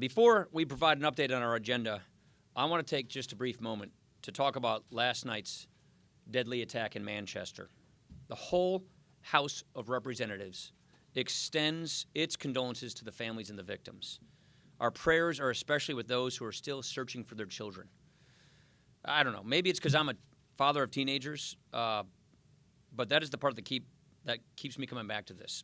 Before we provide an update on our agenda, I want to take just a brief moment to talk about last night's deadly attack in Manchester. The whole House of Representatives extends its condolences to the families and the victims. Our prayers are especially with those who are still searching for their children. I don't know, maybe it's because I'm a father of teenagers, but that is the part that keeps me coming back to this.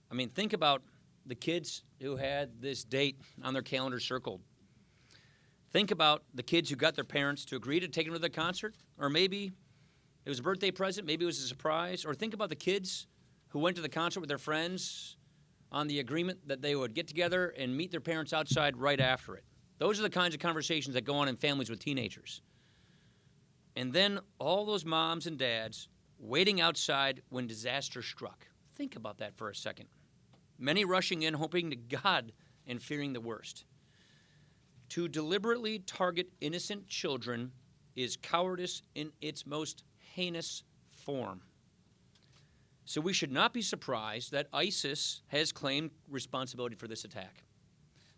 I mean, think about the kids who had this date on their calendar circled. Think about the kids who got their parents to agree to take them to the concert, or maybe it was a birthday present, maybe it was a surprise, or think about the kids who went to the concert with their friends on the agreement that they would get together and meet their parents outside right after it. Those are the kinds of conversations that go on in families with teenagers. And then all those moms and dads waiting outside when disaster struck. Think about that for a second. Many rushing in, hoping to God and fearing the worst. To deliberately target innocent children is cowardice in its most heinous form. So we should not be surprised that ISIS has claimed responsibility for this attack.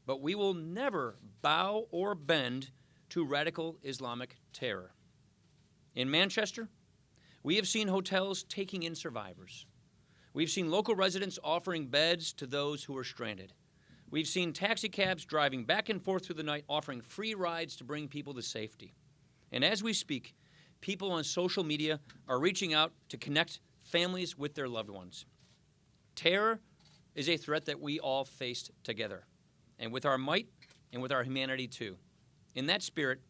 But we will never bow or bend to radical Islamic terror. In Manchester, we have seen hotels taking in survivors. We've seen local residents offering beds to those who are stranded. We've seen taxi cabs driving back and forth through the night, offering free rides to bring people to safety. And as we speak, people on social media are reaching out to connect families with their loved ones. Terror is a threat that we all faced together, and with our might and with our humanity too. In that spirit,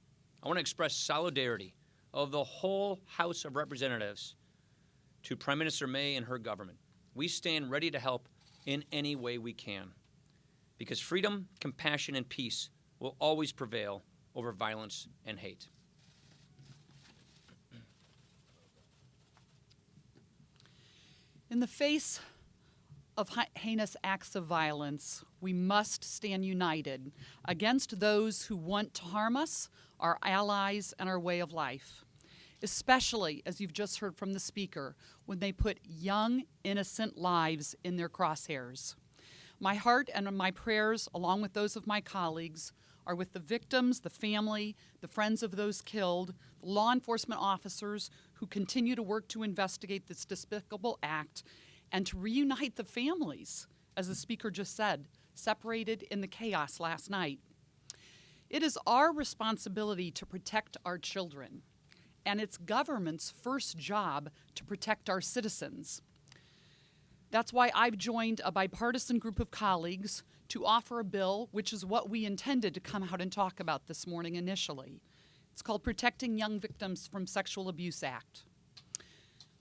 I want to express solidarity of the whole House of Representatives to Prime Minister May and her government. We stand ready to help in any way we can, because freedom, compassion, and peace will always prevail over violence and hate. In the face of heinous acts of violence, we must stand united against those who want to harm us, our allies, and our way of life, especially, as you've just heard from the speaker, when they put young, innocent lives in their crosshairs. My heart and my prayers, along with those of my colleagues, are with the victims, the family, the friends of those killed, the law enforcement officers who continue to work to investigate this despicable act, and to reunite the families, as the speaker just said, separated in the chaos last night. It is our responsibility to protect our children, and it's government's first job to protect our citizens. That's why I've joined a bipartisan group of colleagues to offer a bill, which is what we intended to come out and talk about this morning initially. It's called Protecting Young Victims from Sexual Abuse Act.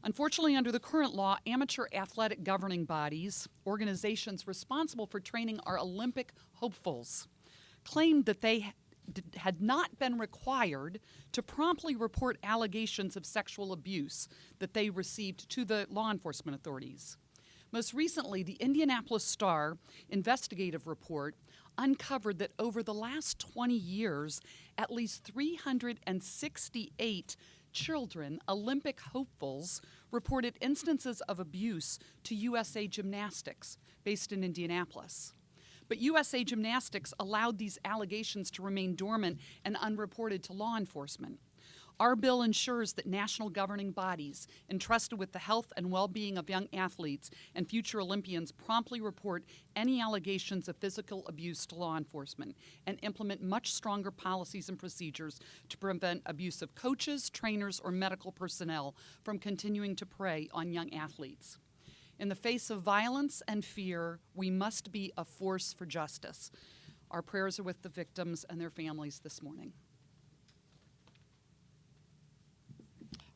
Unfortunately, under the current law, amateur athletic governing bodies, organizations responsible for training our Olympic hopefuls, claimed that they had not been required to promptly report allegations of sexual abuse that they received to the law enforcement authorities. Most recently, the Indianapolis Star investigative report uncovered that over the last 20 years, at least 368 children, Olympic hopefuls, reported instances of abuse to USA Gymnastics, based in Indianapolis. But USA Gymnastics allowed these allegations to remain dormant and unreported to law enforcement. Our bill ensures that national governing bodies entrusted with the health and well-being of young athletes and future Olympians promptly report any allegations of physical abuse to law enforcement and implement much stronger policies and procedures to prevent abuse of coaches, trainers, or medical personnel from continuing to prey on young athletes. In the face of violence and fear, we must be a force for justice. Our prayers are with the victims and their families this morning.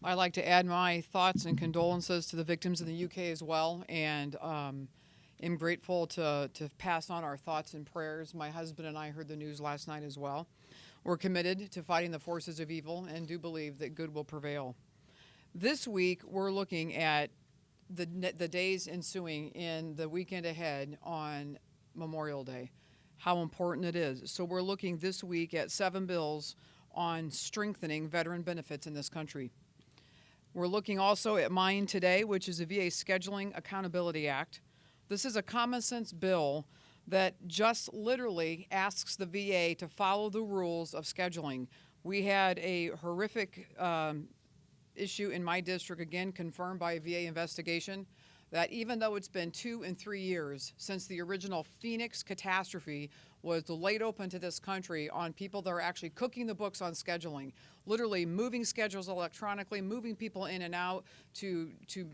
I'd like to add my thoughts and condolences to the victims in the UK as well, and am grateful to pass on our thoughts and prayers. My husband and I heard the news last night as well. We're committed to fighting the forces of evil and do believe that good will prevail. This week, we're looking at the days ensuing in the weekend ahead on Memorial Day, how important it is. So we're looking this week at 7 bills on strengthening veteran benefits in this country. We're looking also at mine today, which is a VA Scheduling Accountability Act. This is a common sense bill that just literally asks the VA to follow the rules of scheduling. We had a horrific issue in my district, again confirmed by a VA investigation, that even though it's been 2 and 3 years since the original Phoenix catastrophe was laid open to this country on people that are actually cooking the books on scheduling, literally moving schedules electronically, moving people in and out to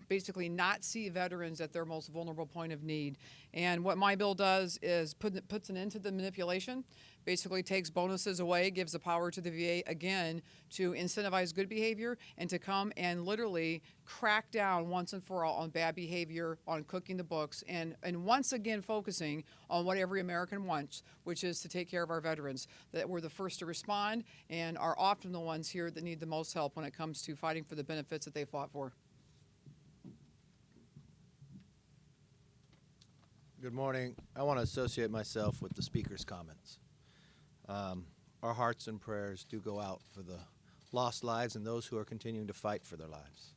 basically not see veterans at their most vulnerable point of need. And what my bill does is puts an end to the manipulation, basically takes bonuses away, gives the power to the VA again to incentivize good behavior and to come and literally crack down once and for all on bad behavior, on cooking the books, and once again focusing on what every American wants, which is to take care of our veterans, that we're the first to respond and are often the ones here that need the most help when it comes to fighting for the benefits that they fought for. Good morning. I want to associate myself with the speaker's comments. Our hearts and prayers do go out for the lost lives and those who are continuing to fight for their lives.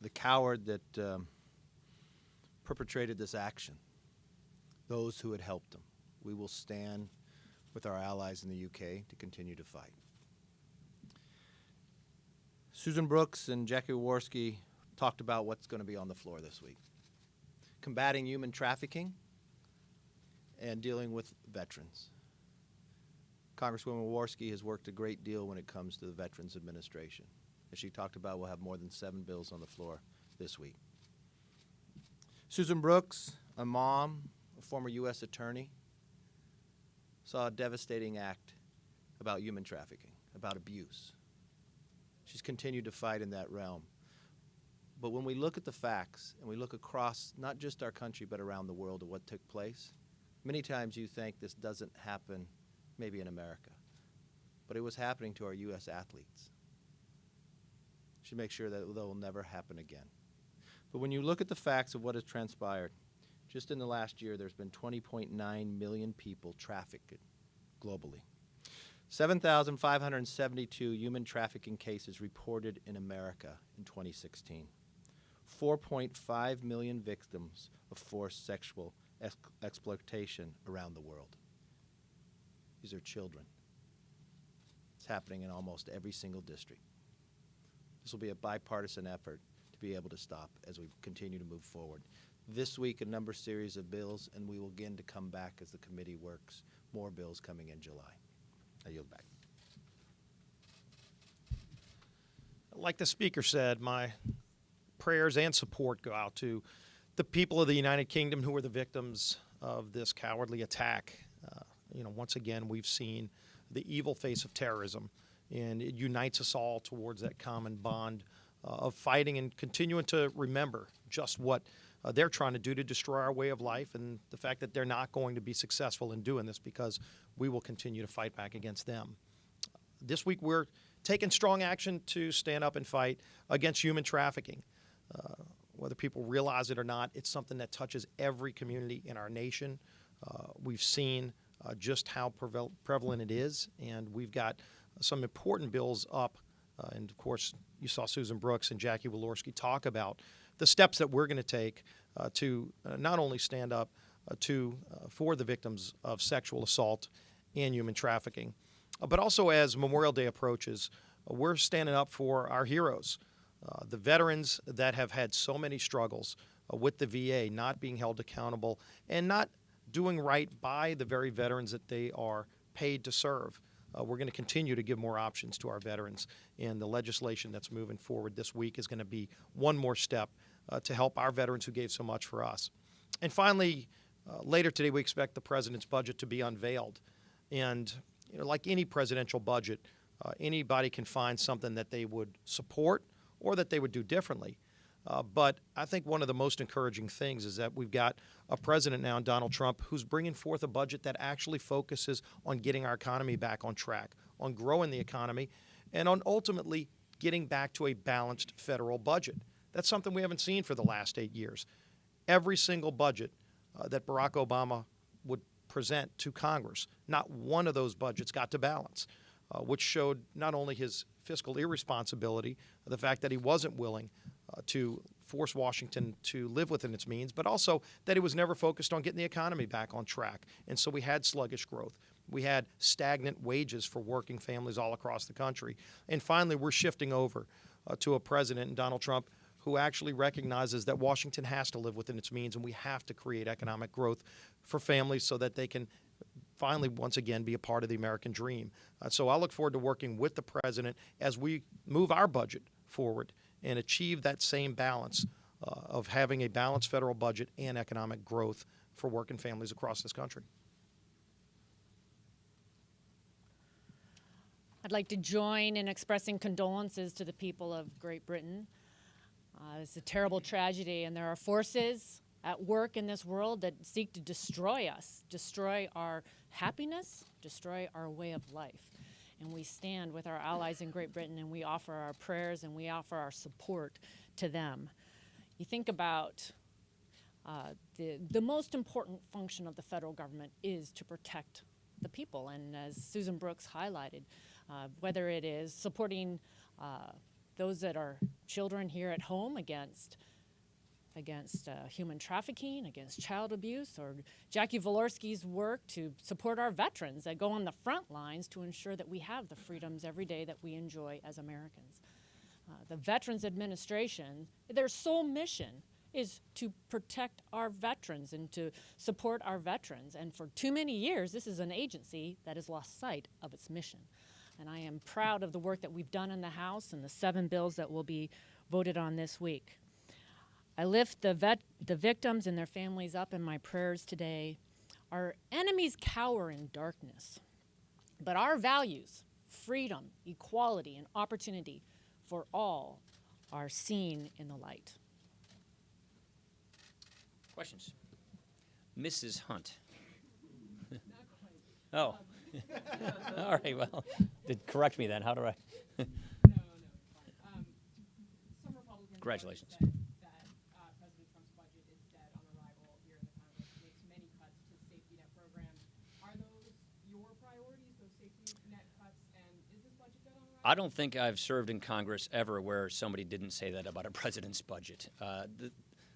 The coward that perpetrated this action, those who had helped him, we will stand with our allies in the UK to continue to fight. Susan Brooks and Jackie Jaworski talked about what's going to be on the floor this week. Combating human trafficking and dealing with veterans. Congresswoman Jaworski has worked a great deal when it comes to the Veterans Administration. As she talked about, we'll have more than 7 bills on the floor this week. Susan Brooks, a mom, a former U.S. attorney, saw a devastating act about human trafficking, about abuse. She's continued to fight in that realm. But when we look at the facts and we look across not just our country but around the world at what took place, many times you think this doesn't happen maybe in America. But it was happening to our U.S. athletes. We should make sure that it will never happen again. But when you look at the facts of what has transpired, just in the last year there's been 20.9 million people trafficked globally. 7,572 human trafficking cases reported in America in 2016. 4.5 million victims of forced sexual exploitation around the world. These are children. It's happening in almost every single district. This will be a bipartisan effort to be able to stop as we continue to move forward. This week, a number series of bills, and we will begin to come back as the committee works. More bills coming in July. I yield back. Like the speaker said, my prayers and support go out to the people of the United Kingdom who were the victims of this cowardly attack. Once again, we've seen the evil face of terrorism, and it unites us all towards that common bond of fighting and continuing to remember just what they're trying to do to destroy our way of life, and the fact that they're not going to be successful in doing this because we will continue to fight back against them. This week, we're taking strong action to stand up and fight against human trafficking. Whether people realize it or not, it's something that touches every community in our nation. We've seen just how prevalent it is, and we've got some important bills up. And, of course, you saw Susan Brooks and Jackie Jaworski talk about the steps that we're going to take to not only stand up for the victims of sexual assault and human trafficking, but also as Memorial Day approaches, we're standing up for our heroes, the veterans that have had so many struggles with the VA, not being held accountable and not doing right by the very veterans that they are paid to serve. We're going to continue to give more options to our veterans, and the legislation that's moving forward this week is going to be one more step to help our veterans who gave so much for us. And finally, later today, we expect the president's budget to be unveiled. And like any presidential budget, anybody can find something that they would support or that they would do differently. But I think one of the most encouraging things is that we've got a president now, Donald Trump, who's bringing forth a budget that actually focuses on getting our economy back on track, on growing the economy, and on ultimately getting back to a balanced federal budget. That's something we haven't seen for the last 8 years. Every single budget that Barack Obama would present to Congress, not one of those budgets got to balance, which showed not only his fiscal irresponsibility, the fact that he wasn't willing to force Washington to live within its means, but also that it was never focused on getting the economy back on track. And so we had sluggish growth. We had stagnant wages for working families all across the country. And finally, we're shifting over to a president, Donald Trump, who actually recognizes that Washington has to live within its means, and we have to create economic growth for families so that they can finally, once again, be a part of the American dream. So I look forward to working with the president as we move our budget forward and achieve that same balance of having a balanced federal budget and economic growth for working families across this country. I'd like to join in expressing condolences to the people of Great Britain. It's a terrible tragedy, and there are forces at work in this world that seek to destroy us, destroy our happiness, destroy our way of life. And we stand with our allies in Great Britain, and we offer our prayers and we offer our support to them. You think about the most important function of the federal government is to protect the people. And as Susan Brooks highlighted, whether it is supporting those that are children here at home against human trafficking, against child abuse, or Jackie Walorski's work to support our veterans that go on the front lines to ensure that we have the freedoms every day that we enjoy as Americans. The Veterans Administration, their sole mission is to protect our veterans and to support our veterans. And for too many years, this is an agency that has lost sight of its mission. And I am proud of the work that we've done in the House and the 7 bills that will be voted on this week. I lift the victims and their families up in my prayers today. Our enemies cower in darkness, but our values, freedom, equality, and opportunity for all are seen in the light. Questions? Mrs. Hunt. Oh. All right, well, correct me then. How do I? No, some Republicans Congratulations. said that President Trump's budget is dead on arrival here in the Congress, makes many cuts to safety net programs. Are those your priorities, those safety net cuts, and is this budget dead on arrival? I don't think I've served in Congress ever where somebody didn't say that about a president's budget.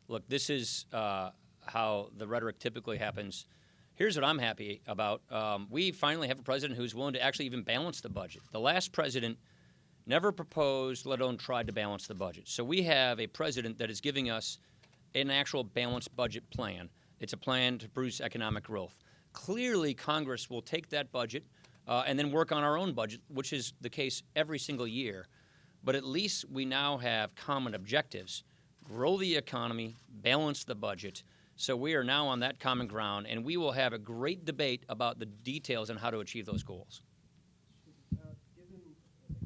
Look, this is how the rhetoric typically happens. Here's what I'm happy about. We finally have a president who's willing to actually even balance the budget. The last president never proposed, let alone tried to balance the budget. So we have a president that is giving us an actual balanced budget plan. It's a plan to produce economic growth. Clearly, Congress will take that budget and then work on our own budget, which is the case every single year. But at least we now have common objectives: grow the economy, balance the budget. So we are now on that common ground, and we will have a great debate about the details on how to achieve those goals. Given, with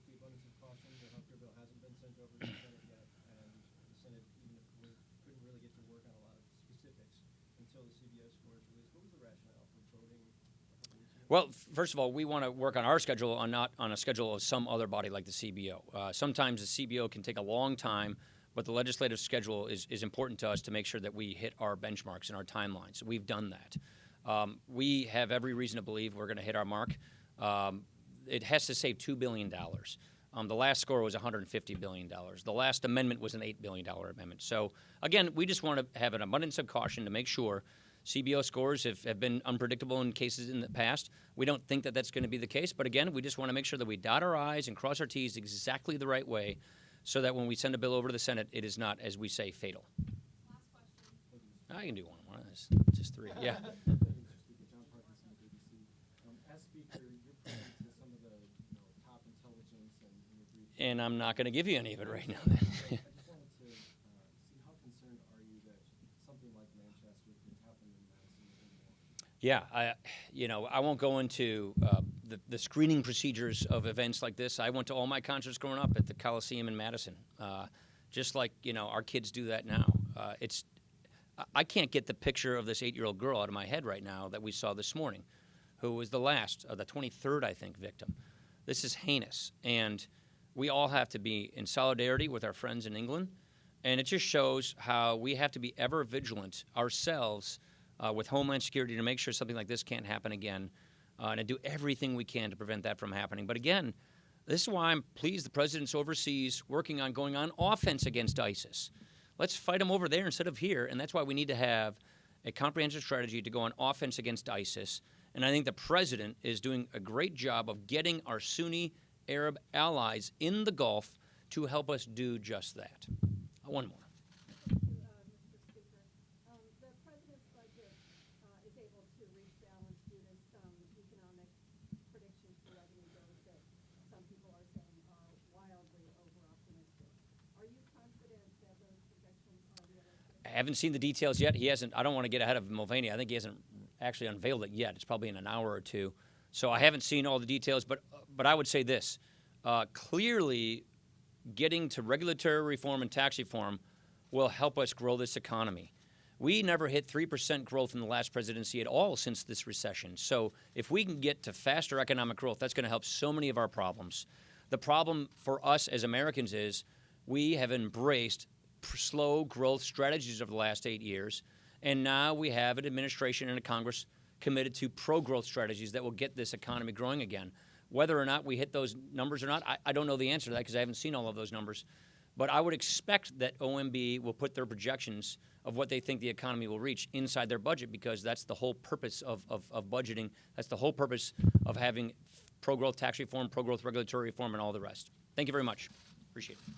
the abundance of caution, the health care bill hasn't been sent over to the Senate yet, and the Senate couldn't really get to work on a lot of specifics until the CBO score is released. What was the rationale for voting a couple weeks ago? Well, first of all, we want to work on our schedule and not on a schedule of some other body like the CBO. Sometimes the CBO can take a long time, but the legislative schedule is important to us to make sure that we hit our benchmarks and our timelines. We've done that. We have every reason to believe we're going to hit our mark. It has to save $2 billion. The last score was $150 billion. The last amendment was an $8 billion amendment. So, again, we just want to have an abundance of caution to make sure CBO scores have been unpredictable in cases in the past. We don't think that that's going to be the case. But, again, we just want to make sure that we dot our I's and cross our T's exactly the right way, so that when we send a bill over to the Senate, it is not, as we say, fatal. Last question. I can do one. It's just 3. Yeah. As Speaker, you're privy to some of the top intelligence and your brief. And I'm not going to give you any of it right now. I just wanted to see how concerned are you that something like Manchester could happen in Madison anymore? Yeah, I won't go into the screening procedures of events like this. I went to all my concerts growing up at the Coliseum in Madison, just like our kids do that now. I can't get the picture of this 8-year-old girl out of my head right now that we saw this morning, who was the last, the 23rd, I think, victim. This is heinous, and we all have to be in solidarity with our friends in England, and it just shows how we have to be ever vigilant ourselves with Homeland Security to make sure something like this can't happen again, and to do everything we can to prevent that from happening. But again, This is why I'm pleased the president's overseas working on going on offense against ISIS. Let's fight them over there instead of here, and that's why we need to have a comprehensive strategy to go on offense against ISIS. And I think the president is doing a great job of getting our Sunni Arab allies in the Gulf to help us do just that. One more. Mr. Speaker. The president's budget is able to reach balance due to some economic predictions for revenue growth that some people are saying are wildly over-optimistic. Are you confident that those projections are realistic? I haven't seen the details yet. He hasn't. I don't want to get ahead of Mulvaney. I think he hasn't actually unveiled it yet. It's probably in an hour or two. So I haven't seen all the details, but I would say this. Clearly, getting to regulatory reform and tax reform will help us grow this economy. We never hit 3% growth in the last presidency at all since this recession. So if we can get to faster economic growth, that's going to help so many of our problems. The problem for us as Americans is we have embraced slow growth strategies over the last 8 years, and now we have an administration and a Congress committed to pro-growth strategies that will get this economy growing again. Whether or not we hit those numbers or not, I don't know the answer to that because I haven't seen all of those numbers. But I would expect that OMB will put their projections of what they think the economy will reach inside their budget because that's the whole purpose of budgeting. That's the whole purpose of having pro-growth tax reform, pro-growth regulatory reform, and all the rest. Thank you very much. Appreciate it.